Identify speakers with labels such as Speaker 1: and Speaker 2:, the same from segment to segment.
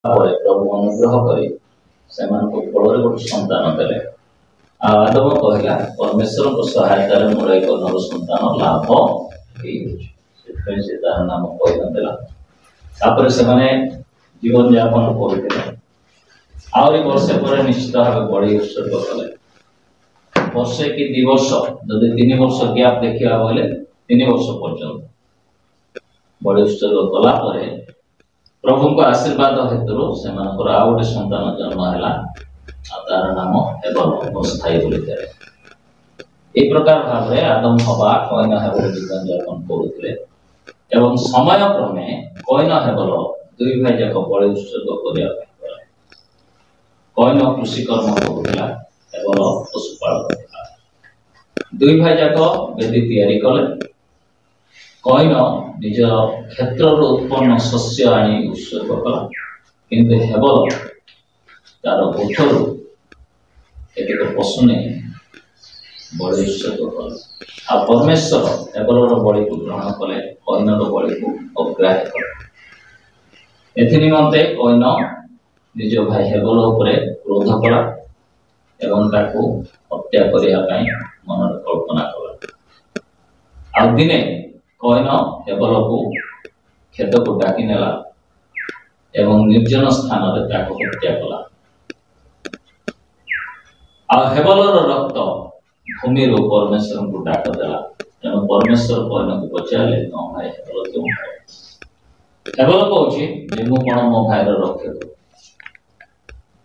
Speaker 1: प्रभु अनुग्रह करी से कोल गोटे सन्तान देले आदम कहला परमेश्वर को सहायता मोर एक नर सन्तान लाभ से नाम कहीदेला से जीवन यापन करते आहरी वर्षे पर निश्चित भाव बड़ी उत्सर्ग कले वर्षे कि 2 वर्ष जब 3 वर्ष गैप देखा बोले 3 वर्ष पर्यंत बड़ी उत्सर्ग कला प्रभु को आशीर्वाद हेतु से आउ गोटे सन्तान जन्म है तार नाम हेबल स्थायी बोलते ये प्रकार भाव आदम हवा कईन हेबल जीवन यापन करुले एवं समय क्रमे कईन हेबल 2 भाई जाक बड़ी उत्सर्ग करने कईन कृषि कर्म करुला हेबल पशुपालन 2 भाई जाक बेदी तैयारी कले कईन निज क्षेत्र उत्पन्न शस्य आनी उत्सर्ग कला किंतु हेबल तार उठर एक पशु नहीं बड़ी उत्सर्ग कला आ परमेश्वर हेबलर बलि को ग्रहण कले कईनर बलि को अग्राह्य कले एथि निमंते कईन निज भाई हेबल उपरे क्रोध कला एवं ताको हत्या करने मन कल्पना कला आ दिने कईन हेबल को खेत को डाकी नेला एवं निर्जन स्थान हत्या कला आ हेबलर रक्त भूमि परमेश्वर को डाक देला तेणु परमेश्वर कईन को पचारे तो भाई हेबल क्यों हेबल कहूँ मु कौन मो भाईर रक्षक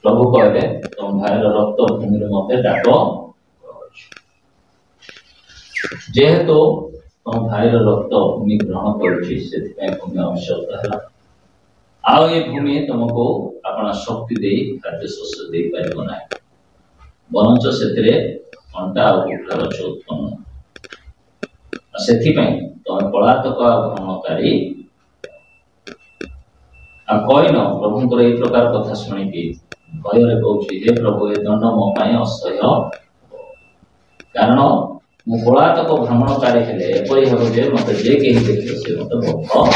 Speaker 1: प्रभु कहले तुम भाईर रक्त भूमि मत डाक जेहेतु तुम भाईर रक्त भूमि ग्रहण करूँ आवश्यकता है आउ ये भूमि तुमको अपना शक्ति दे खाद्य शस्य दे पार ना बरंच से अंटा और कुखुरा गछ उत्पन्न से तुम पलातक भ्रमणकारी कईन प्रभुंर ये प्रकार कथा शुणिकी भय कौच हे प्रभु ये दंड मो असह्य कारण मु पलातक भ्रमणकारी हेले एपरी हे जे मत जे कहीं देखे से मत बद्ध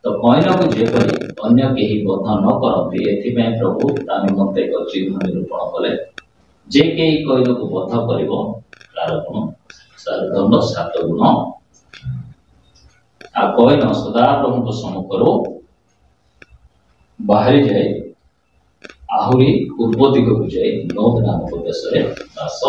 Speaker 1: तो कईन को जेपरी अन्य कहीं बद्ध न करती एथि प्रभु ता निमंते एक चिन्ह निरूपण कले जे कहीं कईन को बद्ध करिवो तार गुण तार दंड 7 गुण आ कईन सदा प्रभु को सम्मुखरो बाहरी जाए आहुरी पूर्व दिग को जाए नोद नामक देश में बास